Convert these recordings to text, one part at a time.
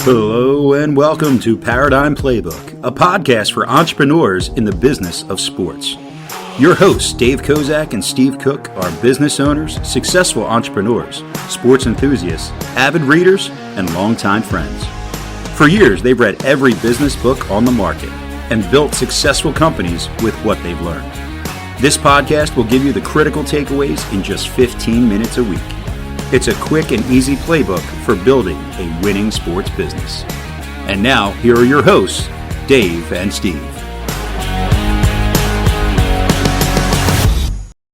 Hello and welcome to Paradigm Playbook, a podcast for entrepreneurs in the business of sports. Your hosts, Dave Kozak and Steve Cook, are business owners, successful entrepreneurs, sports enthusiasts, avid readers, and longtime friends. For years, they've read every business book on the market and built successful companies with what they've learned. This podcast will give you the critical takeaways in just 15 minutes a week. It's a quick and easy playbook for building a winning sports business. And now, here are your hosts, Dave and Steve.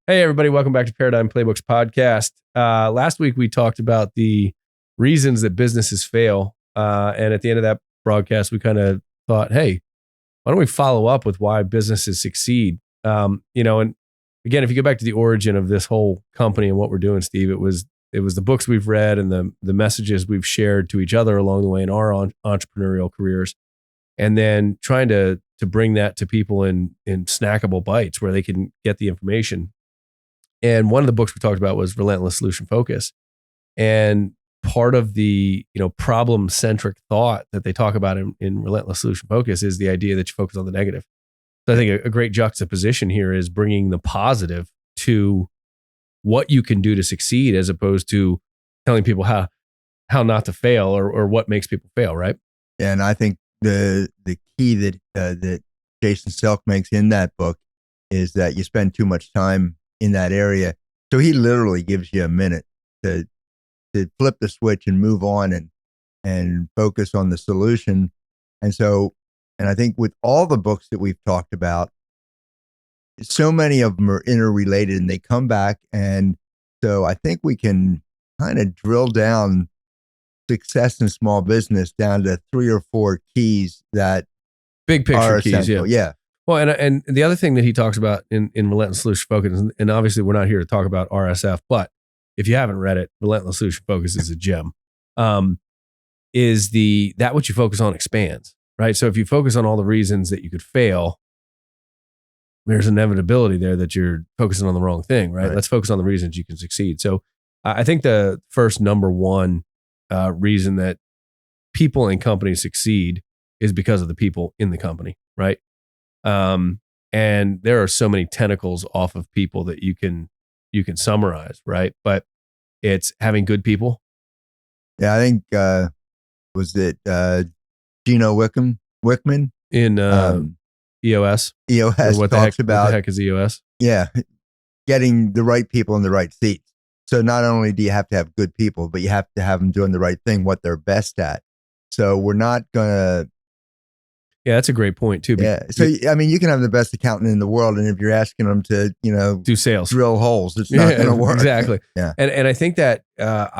Hey, everybody. Welcome back to Paradigm Playbook's podcast. Last week, we talked about the reasons that businesses fail. And at the end of that broadcast, we kind of thought, hey, why don't we follow up with why businesses succeed? And again, if you go back to the origin of this whole company and what we're doing, Steve, it was the books we've read and the messages we've shared to each other along the way in our entrepreneurial careers. And then trying to bring that to people in snackable bites where they can get the information. And one of the books we talked about was Relentless Solution Focus. And part of the problem-centric thought that they talk about in Relentless Solution Focus is the idea that you focus on the negative. So I think a great juxtaposition here is bringing the positive to what you can do to succeed, as opposed to telling people how not to fail or what makes people fail, right? And I think the key that Jason Selk makes in that book is that you spend too much time in that area. So he literally gives you a minute to flip the switch and move on and focus on the solution. And I think with all the books that we've talked about, so many of them are interrelated and they come back. And so I think we can kind of drill down success in small business down to 3 or 4 keys that big picture are keys. essential. Yeah. Well, and the other thing that he talks about in Relentless Solution Focus, and obviously we're not here to talk about RSF, but if you haven't read it, Relentless Solution Focus is a gem. Is that what you focus on expands, right? So if you focus on all the reasons that you could fail, there's an inevitability there that you're focusing on the wrong thing, right? Let's focus on the reasons you can succeed. So I think the first number one reason that people and companies succeed is because of the people in the company, right? And there are so many tentacles off of people that you can summarize, right? But it's having good people. Yeah, I think was it Gino Wickman in EOS. EOS what talks about what the heck is EOS? Yeah, getting the right people in the right seats. So not only do you have to have good people, but you have to have them doing the right thing, what they're best at. So we're not gonna. Yeah, that's a great point too. Yeah. So I mean, you can have the best accountant in the world, and if you're asking them to, do sales, drill holes, it's not going to work. Exactly. Yeah. And I think that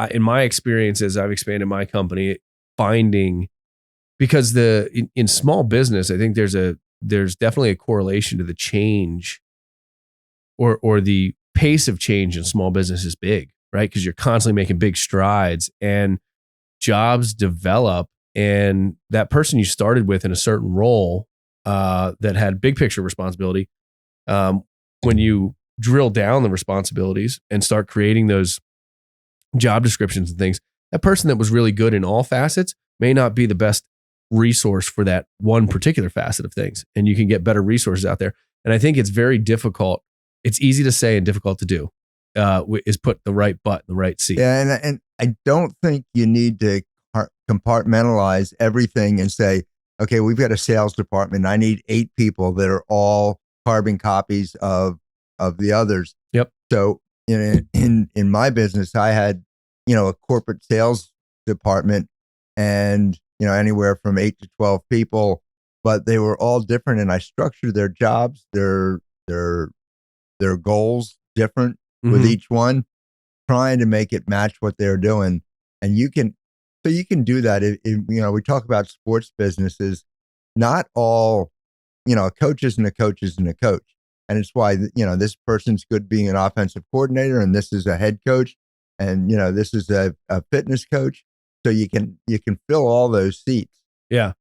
in my experience, as I've expanded my company, finding because in small business, I think there's definitely a correlation to the change or the pace of change in small business is big, right? Because you're constantly making big atides and jobs develop. And that person you started with in a certain role that had big picture responsibility, when you drill down the responsibilities and start creating those job descriptions and things, that person that was really good in all facets may not be the best resource for that one particular facet of things. And you can get better resources out there. And I think it's very difficult. It's easy to say and difficult to do, is put the right butt in the right seat. Yeah. And I don't think you need to compartmentalize everything and say, okay, we've got a sales department. I need 8 people that are all carbon copies of the others. Yep. So in my business, I had, a corporate sales department and, anywhere from 8 to 12 people, but they were all different. And I structured their jobs, their goals different with each one, trying to make it match what they're doing. And you can do that. We talk about sports businesses, not all, a coach isn't a coach isn't a coach. And it's why, this person's good being an offensive coordinator and this is a head coach and, this is a fitness coach. So you can fill all those seats. Yeah.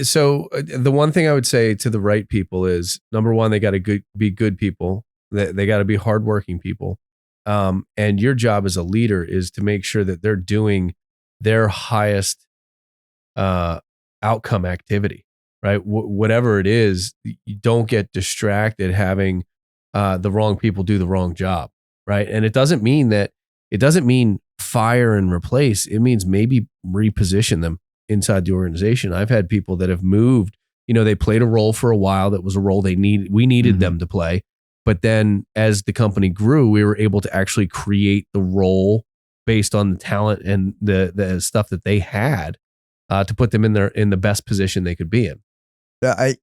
So the one thing I would say to the right people is, number one, they got to be good people. They got to be hardworking people. And your job as a leader is to make sure that they're doing their highest outcome activity, right? Whatever it is, you don't get distracted having the wrong people do the wrong job, right? And it doesn't mean fire and replace. It means maybe reposition them inside the organization. I've had people that have moved, they played a role for a while that was a role we needed them to play. But then as the company grew, we were able to actually create the role based on the talent and the stuff that they had to put them in the best position they could be in. I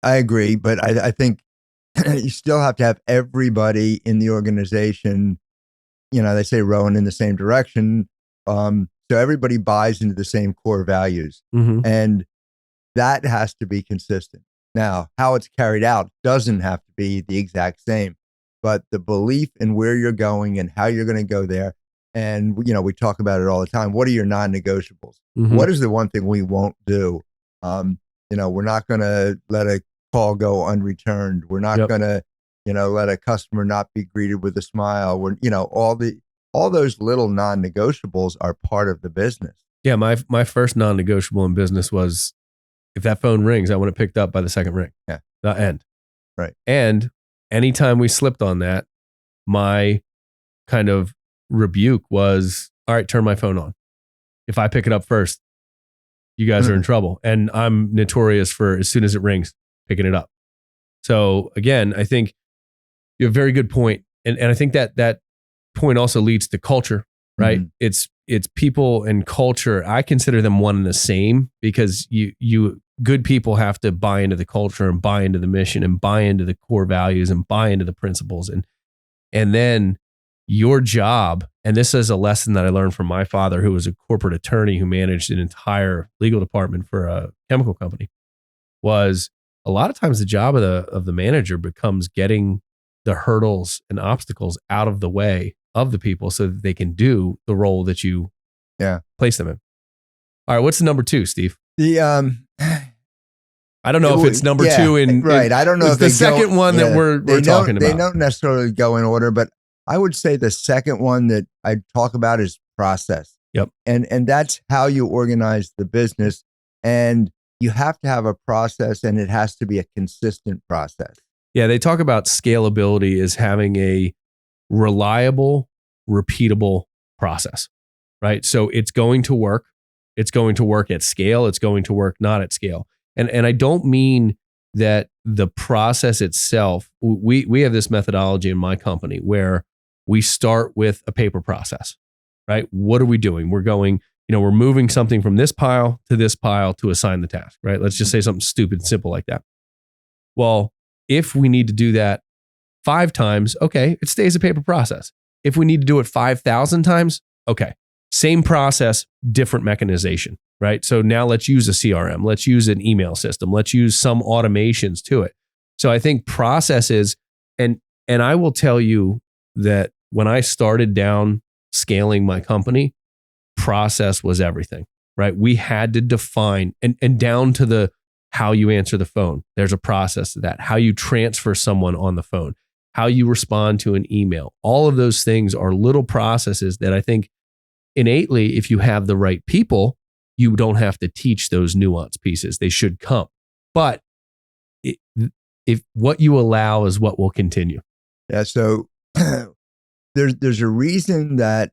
agree, but I think you still have to have everybody in the organization, they say rowing in the same direction. So everybody buys into the same core values. And that has to be consistent. Now, how it's carried out doesn't have to be the exact same, but the belief in where you're going and how you're going to go there. And, we talk about it all the time. What are your non-negotiables? What is the one thing we won't do? We're not going to let a call go unreturned. We're not going to, let a customer not be greeted with a smile. We're, all those little non-negotiables are part of the business. Yeah. My first non-negotiable in business was, if that phone rings, I want it picked up by the second ring. Yeah. The end. Right. And anytime we slipped on that, my kind of rebuke was, all right, turn my phone on. If I pick it up first, you guys are in trouble. And I'm notorious for, as soon as it rings, picking it up. So again, I think you have a very good point. And I think that point also leads to culture, right? It's people and culture. I consider them one and the same, because you good people have to buy into the culture and buy into the mission and buy into the core values and buy into the principles. And then your job, and this is a lesson that I learned from my father, who was a corporate attorney who managed an entire legal department for a chemical company, was a lot of times the job of the manager becomes getting the hurdles and obstacles out of the way of the people so that they can do the role that you place them in. All right, what's the number 2, Steve? I don't know if it's number 2 in right. I don't know if the second one that we're talking about. They don't necessarily go in order, but I would say the second one that I talk about is process. Yep. And that's how you organize the business. And you have to have a process, and it has to be a consistent process. Yeah, they talk about scalability as having a reliable, repeatable process, right? So it's going to work. It's going to work at scale. It's going to work not at scale. And I don't mean that the process itself, we have this methodology in my company where we start with a paper process, right? What are we doing? We're going, we're moving something from this pile to assign the task, right? Let's just say something stupid and simple like that. Well, if we need to do that 5 times, okay, it stays a paper process. If we need to do it 5,000 times, okay, same process, different mechanization, right? So now let's use a CRM, let's use an email system, let's use some automations to it. So I think processes, and I will tell you that when I started down scaling my company, process was everything, right? We had to define and down to the how you answer the phone. There's a process to that. How you transfer someone on the phone, how you respond to an email. All of those things are little processes that I think innately, if you have the right people, you don't have to teach those nuance pieces. They should come. But if what you allow is what will continue. Yeah. So there's a reason that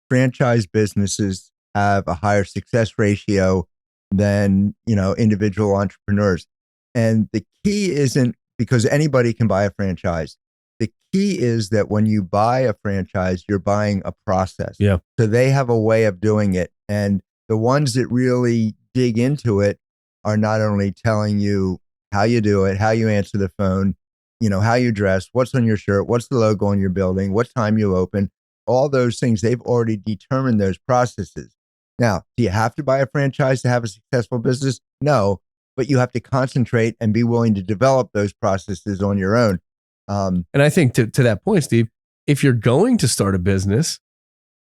franchise businesses have a higher success ratio than individual entrepreneurs. And the key isn't because anybody can buy a franchise. The key is that when you buy a franchise, you're buying a process. Yeah. So they have a way of doing it. And the ones that really dig into it are not only telling you how you do it, how you answer the phone, how you dress, what's on your shirt, what's the logo on your building, what time you open, all those things. They've already determined those processes. Now, do you have to buy a franchise to have a successful business? No, but you have to concentrate and be willing to develop those processes on your own. And I think to that point, Steve, if you're going to start a business,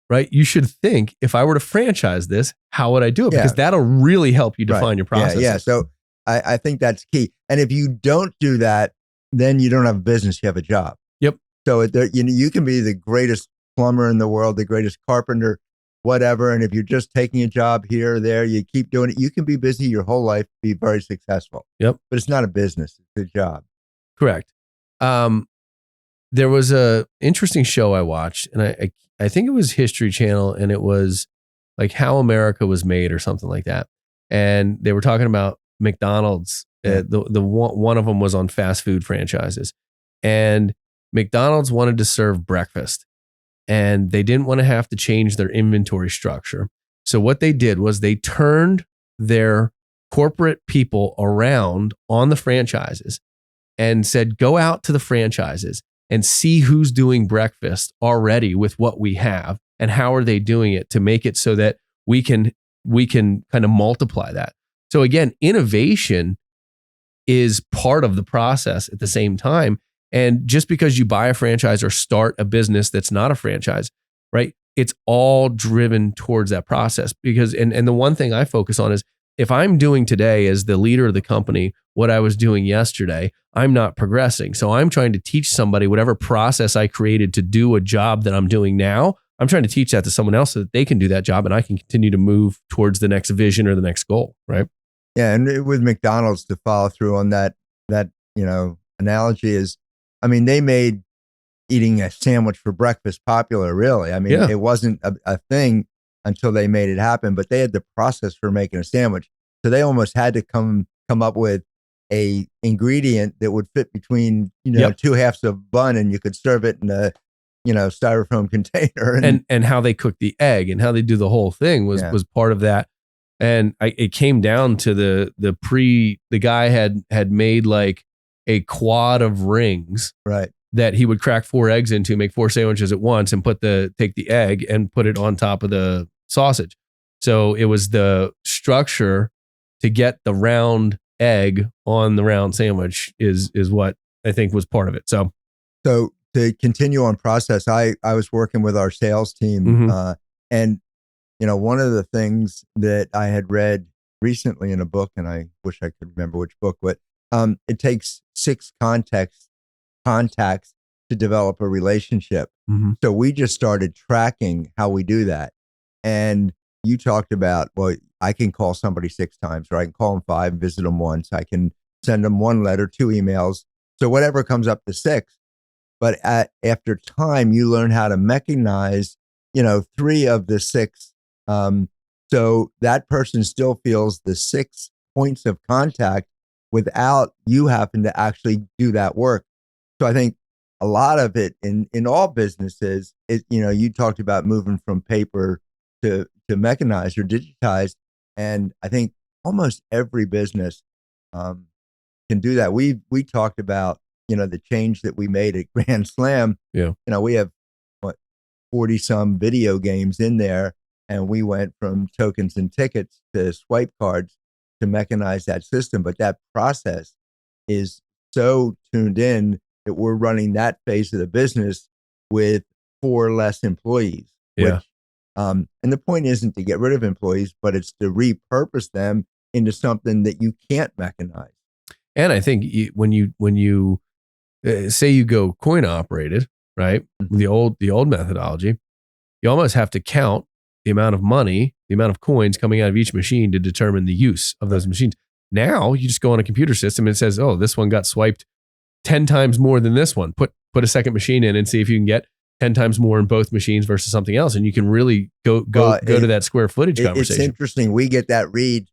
right, you should think, if I were to franchise this, how would I do it? Because that'll really help you define your process. Yeah. So I think that's key. And if you don't do that, then you don't have a business, you have a job. Yep. So you can be the greatest plumber in the world, the greatest carpenter. whatever. And if you're just taking a job here or there, you keep doing it. You can be busy your whole life, be very successful. Yep. But it's not a business. It's a job. Correct. There was a interesting show I watched, and I think it was History Channel, and it was like How America Was Made or something like that. And they were talking about McDonald's. The one of them was on fast food franchises, and McDonald's wanted to serve breakfast, and they didn't want to have to change their inventory structure. So what they did was they turned their corporate people around on the franchises and said, go out to the franchises and see who's doing breakfast already with what we have and how are they doing it to make it so that we can kind of multiply that. So again, innovation is part of the process at the same time. And just because you buy a franchise or start a business that's not a franchise, right? It's all driven towards that process because, and the one thing I focus on is if I'm doing today as the leader of the company, what I was doing yesterday, I'm not progressing. So I'm trying to teach somebody whatever process I created to do a job that I'm doing now. I'm trying to teach that to someone else so that they can do that job and I can continue to move towards the next vision or the next goal, right? Yeah, and with McDonald's, to follow through on that analogy is, I mean, they made eating a sandwich for breakfast popular, really. I mean, It wasn't a thing until they made it happen, but they had the process for making a sandwich. So they almost had to come up with a ingredient that would fit between, two halves of bun, and you could serve it in a, styrofoam container. And how they cook the egg and how they do the whole thing was part of that. And it came down to the guy had made like a quad of rings, right, that he would crack 4 eggs into, make 4 sandwiches at once, and take the egg and put it on top of the sausage. So it was the structure to get the round egg on the round sandwich is what I think was part of it. So to continue on process, I was working with our sales team, and one of the things that I had read recently in a book, and I wish I could remember which book, but it takes 6 contacts to develop a relationship. So we just started tracking how we do that. And you talked about, well, I can call somebody 6 times, or I can call them 5, visit them once. I can send them 1 letter, 2 emails. So whatever comes up to 6. But after time, you learn how to mechanize, 3 of the 6. So that person still feels the 6 points of contact without you having to actually do that work. So I think a lot of it in all businesses, you talked about moving from paper to mechanized or digitized. And I think almost every business can do that. We talked about, the change that we made at Grand Slam. Yeah. We have 40 some video games in there, and we went from tokens and tickets to swipe cards to mechanize that system. But that process is so tuned in that we're running that phase of the business with 4 less employees. Yeah. And the point isn't to get rid of employees, but it's to repurpose them into something that you can't mechanize. And I think when you say you go coin operated, right? The old methodology, you almost have to count the amount of money, the amount of coins coming out of each machine to determine the use of those machines. Now you just go on a computer system and it says, oh, this one got swiped 10 times more than this one. Put a second machine in and see if you can get 10 times more in both machines versus something else. And you can really go to that square footage conversation. It's interesting. We get that read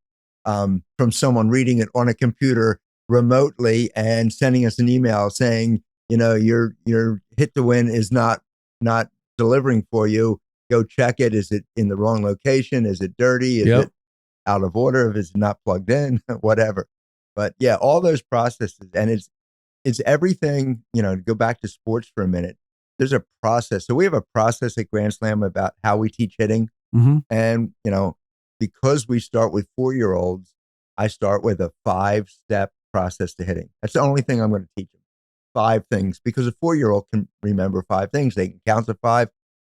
from someone reading it on a computer remotely and sending us an email saying, your hit to win is not delivering for you. Go check it. Is it in the wrong location? Is it dirty? Is it out of order? If it's not plugged in, whatever. But yeah, all those processes, and it's everything, to go back to sports for a minute. There's a process. So we have a process at Grand Slam about how we teach hitting. And, because we start with 4-year-olds, I start with a 5-step process to hitting. That's the only thing I'm going to teach them. 5 things, because a 4-year-old can remember 5 things. They can count to 5.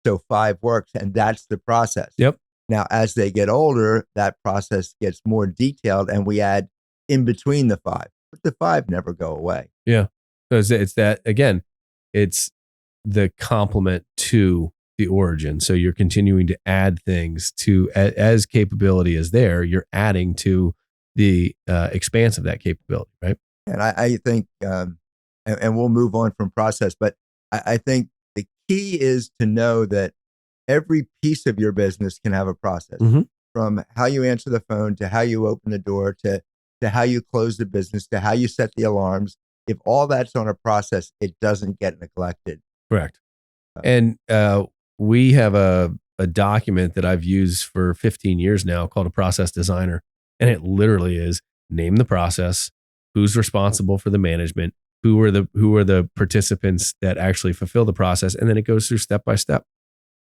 So 5 works, and that's the process. Yep. Now, as they get older, that process gets more detailed, and we add in between the 5. But the 5 never go away. Yeah. So it's that, again, it's the complement to the origin. So you're continuing to add things to, as capability is there, you're adding to the expanse of that capability, right? And I think, and we'll move on from process, but I think the key is to know that every piece of your business can have a process, from how you answer the phone to how you open the door to how you close the business to how you set the alarms. If all that's on a process, it doesn't get neglected. Correct. And we have a document that I've used for 15 years now called a process designer. And it literally is name the process, who's responsible for the management, who are the participants that actually fulfill the process. And then it goes through step by step,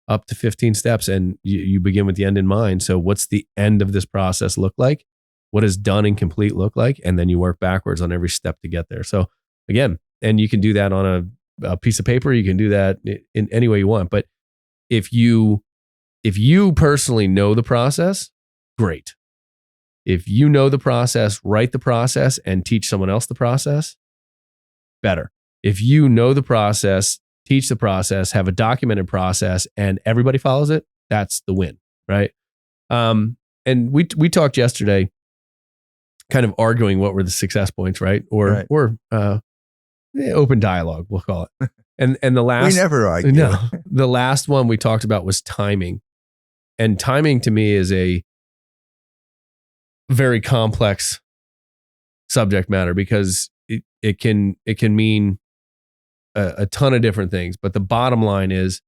up to 15 steps. And you begin with the end in mind. So what's the end of this process look like? What does done and complete look like? And then you work backwards on every step to get there. So again, and you can do that on a piece of paper. You can do that in any way you want. But if you personally know the process, great. If you know the process, write the process and teach someone else the process, better. If you know the process, teach the process, have a documented process, and everybody follows it, that's the win, right? And we talked yesterday, kind of arguing what were the success points, right? Or open dialogue, we'll call it. And the last, we never argue. No, the last one we talked about was timing, and timing to me is a very complex subject matter because it can mean a ton of different things. But the bottom line is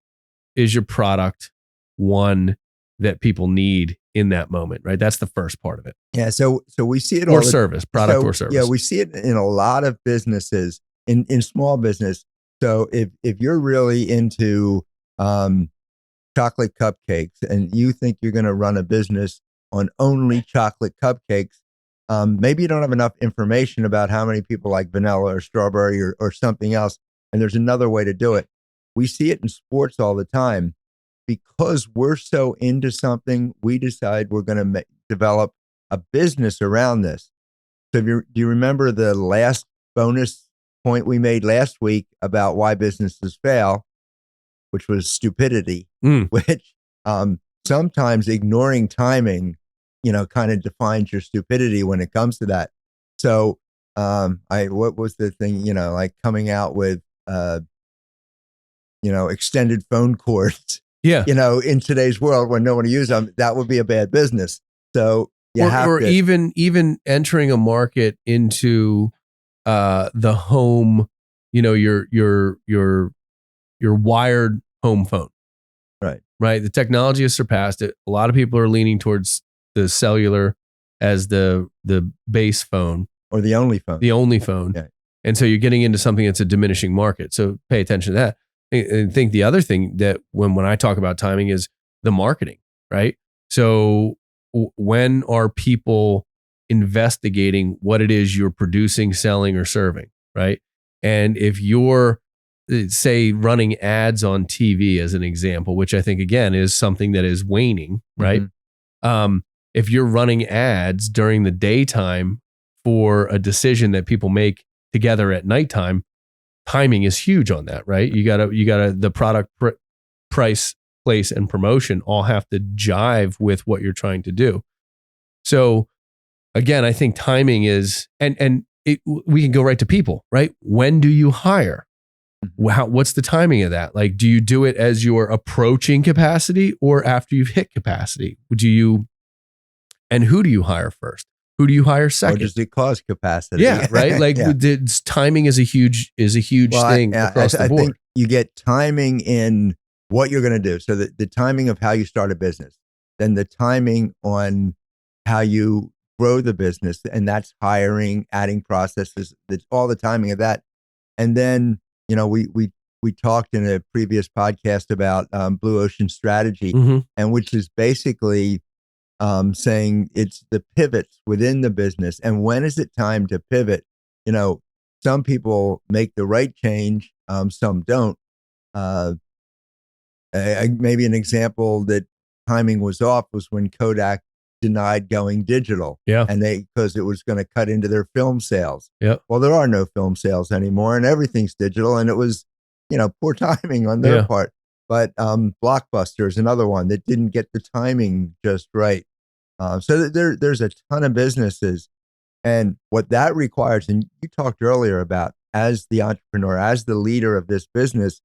your product one that people need in that moment, right? That's the first part of it. Yeah. So we see it or service, product or service. Yeah, we see it in a lot of businesses, in small business. So if you're really into chocolate cupcakes and you think you're going to run a business on only chocolate cupcakes, maybe you don't have enough information about how many people like vanilla or strawberry or something else. And there's another way to do it. We see it in sports all the time. Because we're so into something, we decide we're going to develop a business around this. So do you remember the last bonus point we made last week about why businesses fail, which was stupidity, which sometimes ignoring timing, kind of defines your stupidity when it comes to that. So what was the thing, like coming out with, extended phone cords. Yeah. In today's world when no one uses them, that would be a bad business. So even entering a market into the home, your wired home phone. Right. The technology has surpassed it. A lot of people are leaning towards the cellular as the base phone. Or the only phone. The only phone. Yeah. And so you're getting into something that's a diminishing market. So pay attention to that. I think the other thing that when I talk about timing is the marketing, right? So when are people investigating what it is you're producing, selling, or serving, right? And if you're, say, running ads on TV as an example, which I think, again, is something that is waning, right? If you're running ads during the daytime for a decision that people make together at nighttime, timing is huge on that, right? You gotta the product price, place, and promotion all have to jive with what you're trying to do. So again, I think timing is, and we can go right to people, right? When do you hire? What's the timing of that? Like, do you do it as you're approaching capacity or after you've hit capacity? And who do you hire first? Who do you hire second? Or does it cause capacity? Yeah, right. Like timing is a huge thing across the board. I think you get timing in what you're going to do. So the timing of how you start a business, then the timing on how you grow the business, and that's hiring, adding processes. That's all the timing of that. And then we talked in a previous podcast about Blue Ocean strategy, and which is basically saying it's the pivots within the business. And when is it time to pivot? Some people make the right change, some don't. Maybe an example that timing was off was when Kodak denied going digital. Yeah. And because it was going to cut into their film sales. Yeah. Well, there are no film sales anymore and everything's digital. And it was, poor timing on their part. But Blockbuster is another one that didn't get the timing just right. So there's a ton of businesses, and what that requires, and you talked earlier about as the entrepreneur, as the leader of this business,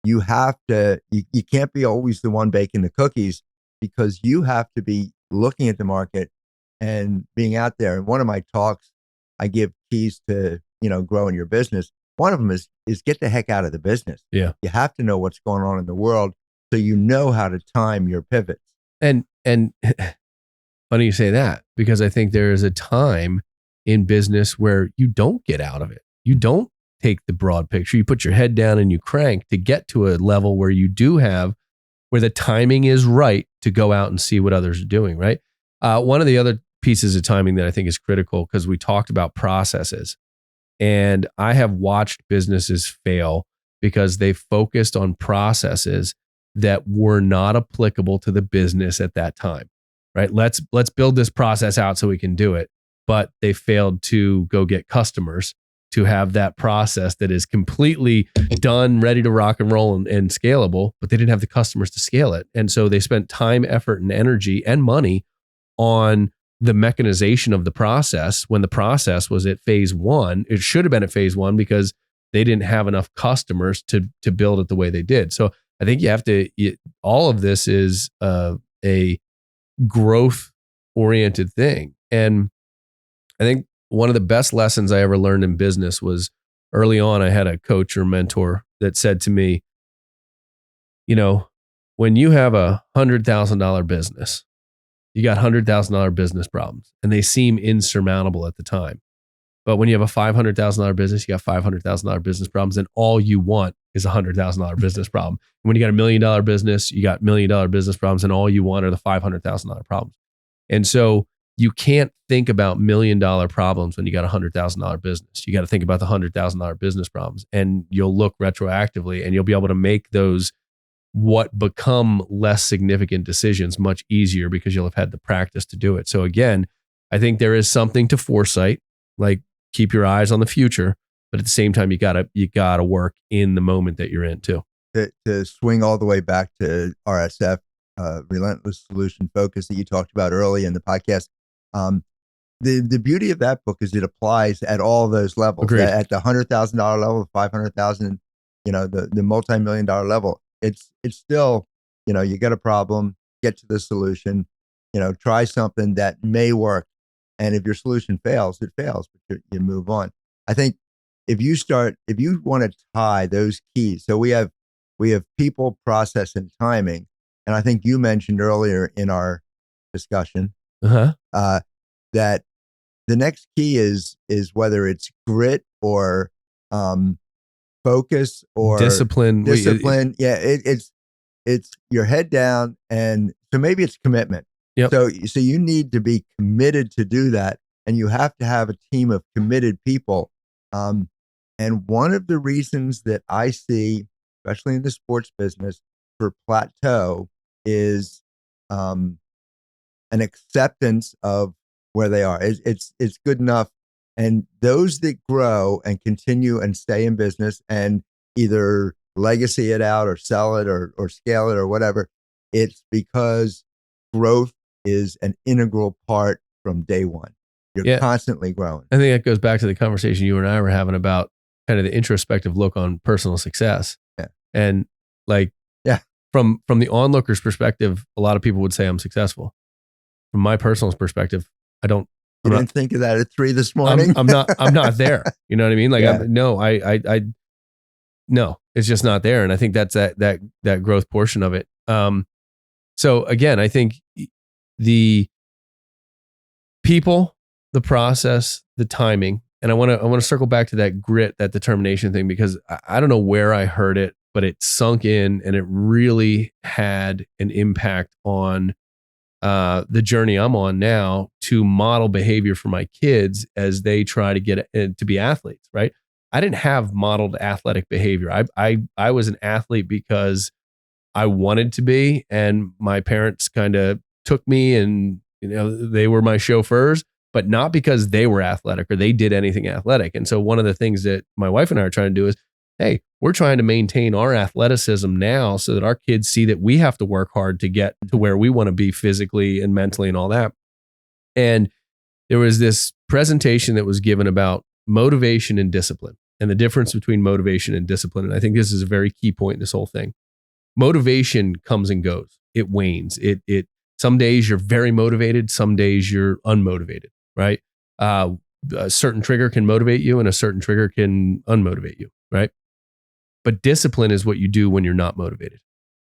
you have to, you can't be always the one baking the cookies, because you have to be looking at the market and being out there. And one of my talks, I give keys to, growing your business. One of them is get the heck out of the business. Yeah. You have to know what's going on in the world so you know how to time your pivots. And funny you say that, because I think there is a time in business where you don't get out of it. You don't take the broad picture. You put your head down and you crank to get to a level where you do have, where the timing is right to go out and see what others are doing, right? One of the other pieces of timing that I think is critical, because we talked about processes, and I have watched businesses fail because they focused on processes that were not applicable to the business at that time, right? Let's build this process out so we can do it. But they failed to go get customers to have that process that is completely done, ready to rock and roll and scalable, but they didn't have the customers to scale it. And so they spent time, effort, and energy and money on the mechanization of the process when the process was at phase one. It should have been at phase one because they didn't have enough customers to build it the way they did. So I think you have to, all of this is a growth oriented thing. And I think one of the best lessons I ever learned in business was early on. I had a coach or mentor that said to me, when you have $100,000 business, you got $100,000 business problems, and they seem insurmountable at the time. But when you have a $500,000 business, you got $500,000 business problems, and all you want is a $100,000 business problem. And when you got $1 million business, you got $1 million business problems, and all you want are the $500,000 problems. And so you can't think about $1 million problems when you got a $100,000 business. You got to think about the $100,000 business problems, and you'll look retroactively, and you'll be able to make those what become less significant decisions much easier because you'll have had the practice to do it. So again, I think there is something to foresight, like keep your eyes on the future, but at the same time, you gotta work in the moment that you're in too. To swing all the way back to RSF, Relentless Solution Focus, that you talked about early in the podcast. The beauty of that book is it applies at all those levels. Agreed. At the $100,000 level, the $500,000, the multi-million-dollar level. It's still, you got a problem, get to the solution, try something that may work. And if your solution fails, it fails, but you move on. I think if you want to tie those keys, so we have people, process, and timing. And I think you mentioned earlier in our discussion that the next key is whether it's grit or focus or discipline. It's your head down, and so maybe it's commitment. Yep. So you need to be committed to do that, and you have to have a team of committed people. And one of the reasons that I see, especially in the sports business, for plateau is an acceptance of where they are. It's good enough. And those that grow and continue and stay in business and either legacy it out or sell it or scale it or whatever, it's because growth is an integral part from day one. You're constantly growing. I think that goes back to the conversation you and I were having about kind of the introspective look on personal success. Yeah. And from the onlooker's perspective, a lot of people would say I'm successful. From my personal perspective, I don't. You didn't think of that at 3 this morning? I'm not there. You know what I mean? Like, no, it's just not there. And I think that's that growth portion of it. So again, I think the people, the process, the timing, and I want to circle back to that grit, that determination thing, because I don't know where I heard it, but it sunk in and it really had an impact on the journey I'm on now to model behavior for my kids as they try to get to be athletes, right? I didn't have modeled athletic behavior. I was an athlete because I wanted to be, and my parents kind of took me, and they were my chauffeurs, but not because they were athletic or they did anything athletic. And so one of the things that my wife and I are trying to do is hey, we're trying to maintain our athleticism now so that our kids see that we have to work hard to get to where we want to be physically and mentally and all that. And there was this presentation that was given about motivation and discipline and the difference between motivation and discipline. And I think this is a very key point in this whole thing. Motivation comes and goes. It wanes. Some days you're very motivated. Some days you're unmotivated, right? A certain trigger can motivate you and a certain trigger can unmotivate you, right? But discipline is what you do when you're not motivated.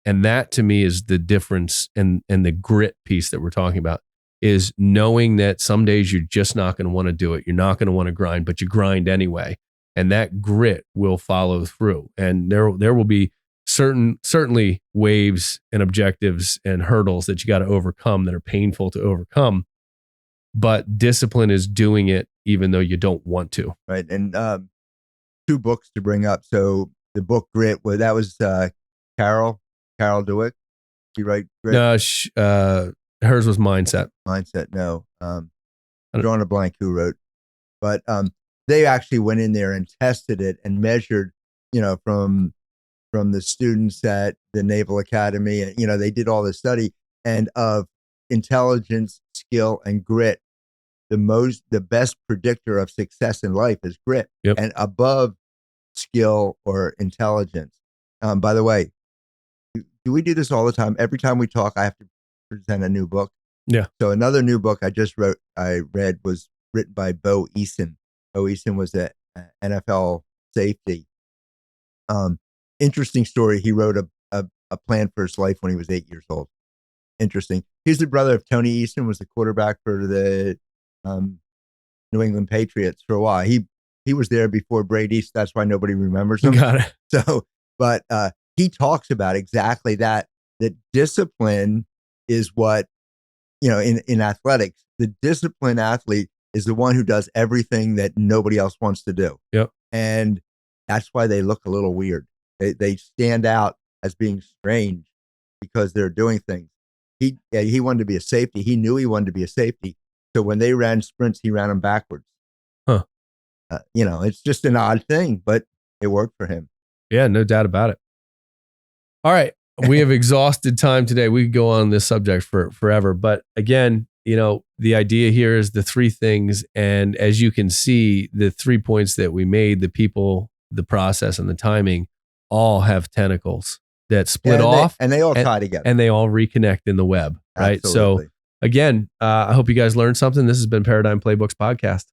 And that to me is the difference, and the grit piece that we're talking about is knowing that some days you're just not going to want to do it. You're not going to want to grind, but you grind anyway. And that grit will follow through. And there will be certainly waves and objectives and hurdles that you got to overcome that are painful to overcome. But discipline is doing it even though you don't want to. Right. And 2 books to bring up. So the book Grit, well, that was Carol Dweck. She write Grit? No, hers was Mindset. Mindset, no. I'm drawing a blank who wrote. But they actually went in there and tested it and measured, from the students at the Naval Academy. And, they did all this study, and of intelligence, skill, and grit, the best predictor of success in life is grit. Yep. And above skill or intelligence. By the way, do we do this all the time? Every time we talk, I have to present a new book. Yeah. So another new book I read was written by Bo Eason. Bo Eason was a NFL safety. Interesting story. He wrote a plan for his life when he was 8 years old. Interesting. He's the brother of Tony Eason, was the quarterback for the New England Patriots for a while. He was there before Brady, so that's why nobody remembers him. Got it. So, but he talks about exactly that discipline is what, in athletics, the disciplined athlete is the one who does everything that nobody else wants to do. Yep. And that's why they look a little weird. They stand out as being strange because they're doing things. He wanted to be a safety. He knew he wanted to be a safety. So when they ran sprints, he ran them backwards. Huh. It's just an odd thing, but it worked for him. Yeah, no doubt about it. All right. We have exhausted time today. We could go on this subject for forever. But again, the idea here is the 3 things. And as you can see, the 3 points that we made, the people, the process, and the timing all have tentacles that split off. And they all tie together. And they all reconnect in the web, right? Absolutely. So again, I hope you guys learned something. This has been Paradigm Playbooks Podcast.